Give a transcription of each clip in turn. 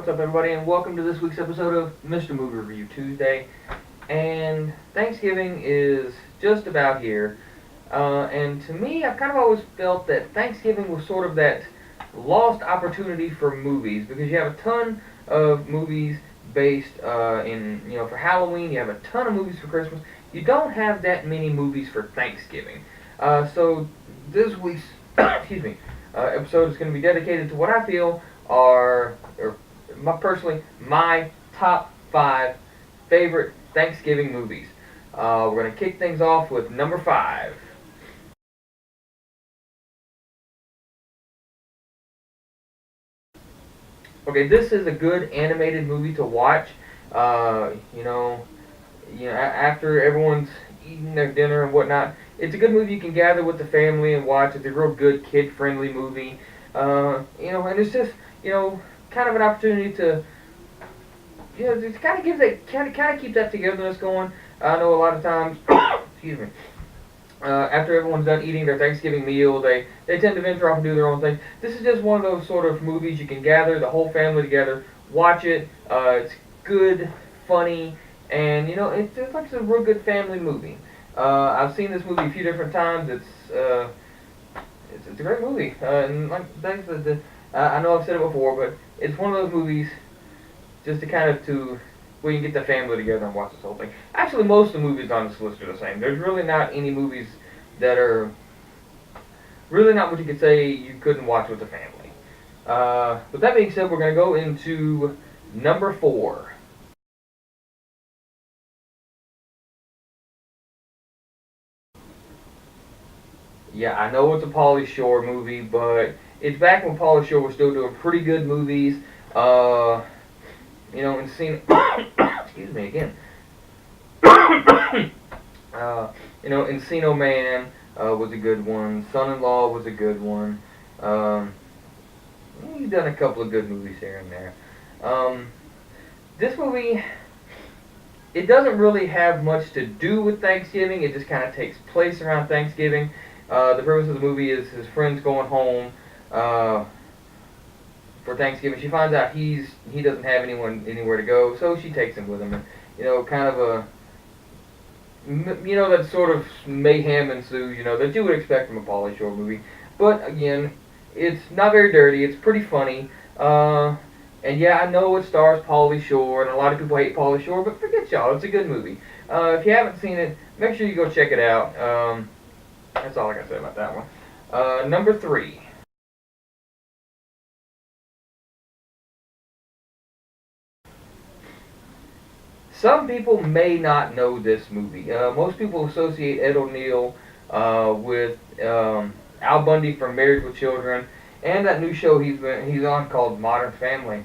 What's up, everybody, and welcome to this week's episode of Mr. Movie Review Tuesday. And Thanksgiving is just about here. And to me, I've kind of always felt that Thanksgiving was sort of that lost opportunity for movies because you have a ton of movies based for Halloween, you have a ton of movies for Christmas. You don't have that many movies for Thanksgiving. So this week's episode is going to be dedicated to what I feel are, my top 5 favorite Thanksgiving movies. We're going to kick things off with number 5. Okay, this is a good animated movie to watch. Uh, you know, after everyone's eating their dinner and whatnot, it's a good movie you can gather with the family and watch. It's a real good kid-friendly movie. And it's just kind of an opportunity to just kind of give that kind of keep that togetherness going. I know a lot of times, excuse me, after everyone's done eating their Thanksgiving meal, they tend to venture off and do their own thing. This is just one of those sort of movies you can gather the whole family together, watch it. It's good, funny, and it's like a real good family movie. I've seen this movie a few different times. It's a great movie, and like thanks to I know I've said it before, but it's one of those movies just to kind of to where you can get the family together and watch this whole thing. Actually, most of the movies on this list are the same. There's really not any movies that are really not what you could say you couldn't watch with the family. With that being said, we're going to go into number 4. Yeah, I know it's a Pauly Shore movie, but it's back when Pauly Shore was still doing pretty good movies. Uh, Encino, excuse me again. Encino Man was a good one. Son-in-Law was a good one. Um, he's done a couple of good movies here and there. Um, this movie, it doesn't really have much to do with Thanksgiving. It just kind of takes place around Thanksgiving. The purpose of the movie is his friend's going home uh, for Thanksgiving. She finds out he doesn't have anywhere to go, so she takes him with him. And, kind of that sort of mayhem ensues. That you would expect from a Pauly Shore movie. But again, it's not very dirty. It's pretty funny. And yeah, I know it stars Pauly Shore, and a lot of people hate Pauly Shore, but forget y'all. It's a good movie. If you haven't seen it, make sure you go check it out. That's all I can say about that one. Number 3. Some people may not know this movie. Most people associate Ed O'Neill with Al Bundy from Married with Children, and that new show he's on called Modern Family.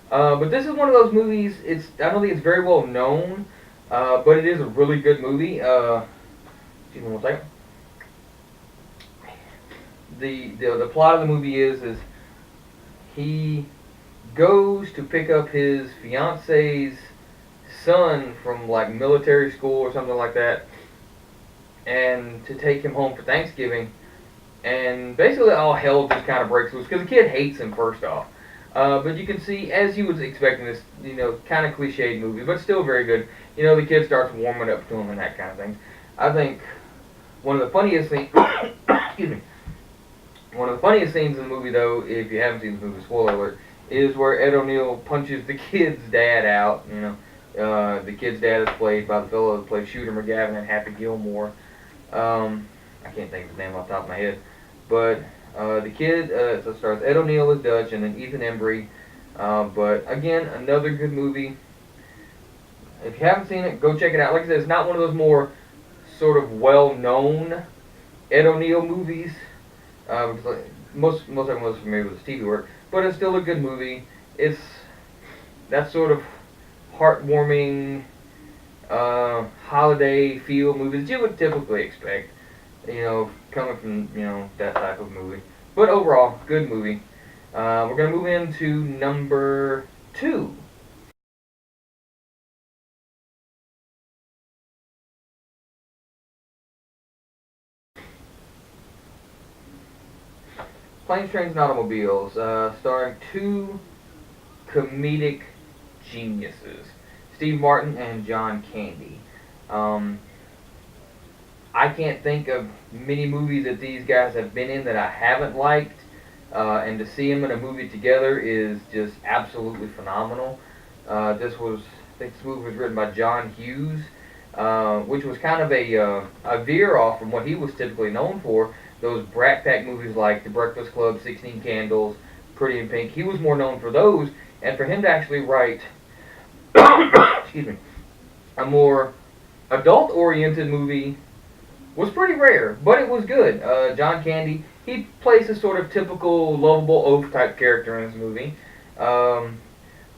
But this is one of those movies. I don't think it's very well known, but it is a really good movie. Excuse me one second. The plot of the movie is he goes to pick up his fiance's son from like military school or something like that, and to take him home for Thanksgiving. And basically, all hell just kind of breaks loose because the kid hates him first off. But you can see, as you was expecting, this kind of cliched movie, but still very good. The kid starts warming up to him and that kind of thing. I think one of the funniest things, excuse me, one of the funniest scenes in the movie, though, if you haven't seen the movie, spoiler alert, is where Ed O'Neill punches the kid's dad out. The kid's dad is played by the fellow that played Shooter McGavin and Happy Gilmore. I can't think of his name off the top of my head. But the kid, so it stars Ed O'Neill as Dutch and then Ethan Embry. But again, another good movie. If you haven't seen it, go check it out. Like I said, it's not one of those more sort of well-known Ed O'Neill movies. Because most everyone was familiar with his TV work, but it's still a good movie. It's that sort of heartwarming holiday feel movies you would typically expect, coming from that type of movie. But overall, good movie. We're gonna move into number 2. Planes, Trains, and Automobiles, starring two comedic geniuses, Steve Martin and John Candy. I can't think of many movies that these guys have been in that I haven't liked, and to see them in a movie together is just absolutely phenomenal. I think this movie was written by John Hughes, which was kind of a veer off from what he was typically known for. Those Brat Pack movies like The Breakfast Club, 16 Candles, Pretty in Pink. He was more known for those, and for him to actually write, excuse me, a more adult-oriented movie was pretty rare, but it was good. John Candy, he plays a sort of typical lovable oaf type character in this movie,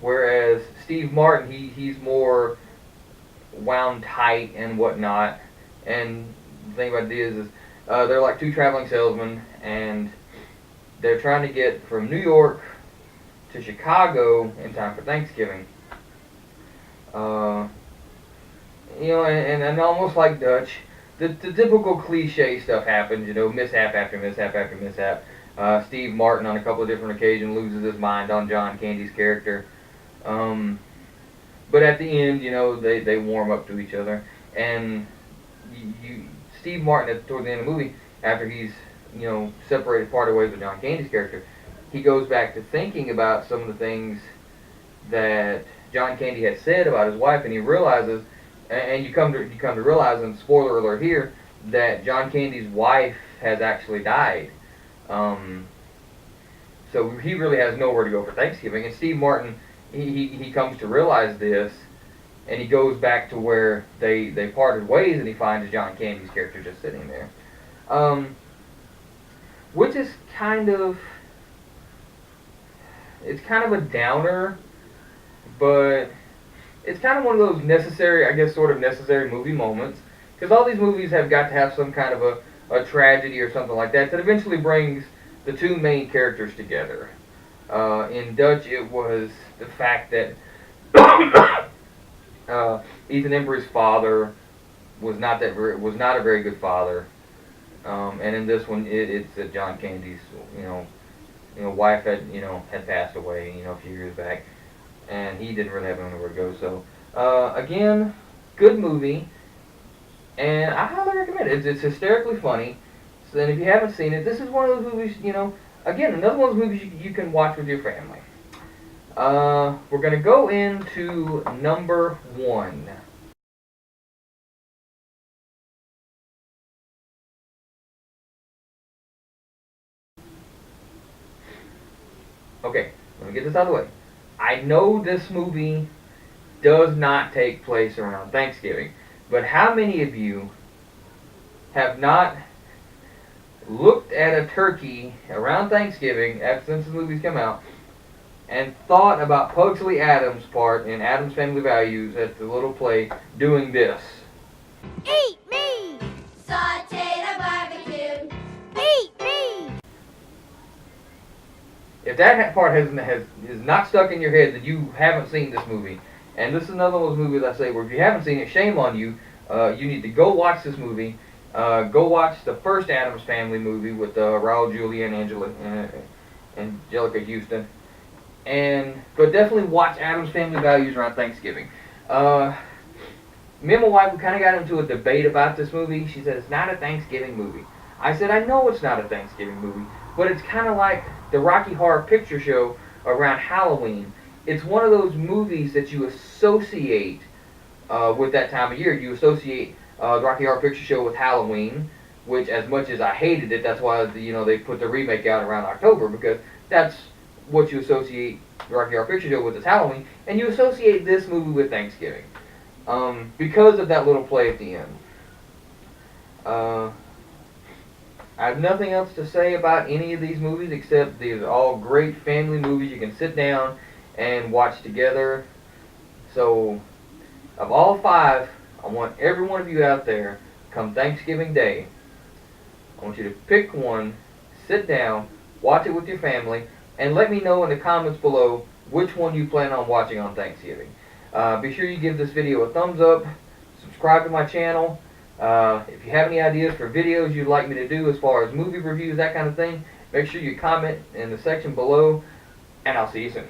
whereas Steve Martin, he's more wound tight and whatnot. And the thing about it is they're like two traveling salesmen, and they're trying to get from New York to Chicago in time for Thanksgiving. And almost like Dutch, the typical cliche stuff happens, mishap after mishap after mishap. Steve Martin on a couple of different occasions loses his mind on John Candy's character. But at the end, they warm up to each other. And Steve Martin, toward the end of the movie, after he's, separated, parted ways with John Candy's character, he goes back to thinking about some of the things that John Candy had said about his wife, and he realizes, and you come to realize, and spoiler alert here, that John Candy's wife has actually died. So he really has nowhere to go for Thanksgiving. And Steve Martin, he comes to realize this, and he goes back to where they parted ways, and he finds John Candy's character just sitting there. Which is it's kind of a downer, but it's kind of one of those necessary, I guess, sort of necessary movie moments, because all these movies have got to have some kind of a tragedy or something like that eventually brings the two main characters together. In Dutch, it was the fact that Ethan Embry's father was not a very good father, and in this one, it's that John Candy's wife had passed away a few years back, and he didn't really have anywhere to go. So again, good movie, and I highly recommend it. It's hysterically funny. So then, if you haven't seen it, this is one of those movies. Again, another one of those movies you can watch with your family. We're gonna go into number 1. Okay, let me get this out of the way. I know this movie does not take place around Thanksgiving, but how many of you have not looked at a turkey around Thanksgiving, since the movie's come out, and thought about Pugsley Addams' part in Addams Family Values at the little play doing this? Eat me! Sauteed or barbecued. Eat me! If that part is not stuck in your head, then you haven't seen this movie. And this is another one of those movies I say where if you haven't seen it, shame on you. You need to go watch this movie. Go watch the first Addams Family movie with Raul Julia and Angelica Houston. But definitely watch Addams Family Values around Thanksgiving. Me and my wife, we kind of got into a debate about this movie. She said, it's not a Thanksgiving movie. I said, I know it's not a Thanksgiving movie, but it's kind of like the Rocky Horror Picture Show around Halloween. It's one of those movies that you associate with that time of year. You associate the Rocky Horror Picture Show with Halloween, which, as much as I hated it, that's why they put the remake out around October, because that's what you associate the Rocky Horror Picture Show with, is Halloween, and you associate this movie with Thanksgiving because of that little play at the end. I have nothing else to say about any of these movies except these are all great family movies you can sit down and watch together. So, of all 5, I want every one of you out there, come Thanksgiving Day, I want you to pick one, sit down, watch it with your family, and let me know in the comments below which one you plan on watching on Thanksgiving. Be sure you give this video a thumbs up, subscribe to my channel. If you have any ideas for videos you'd like me to do as far as movie reviews, that kind of thing, make sure you comment in the section below, and I'll see you soon.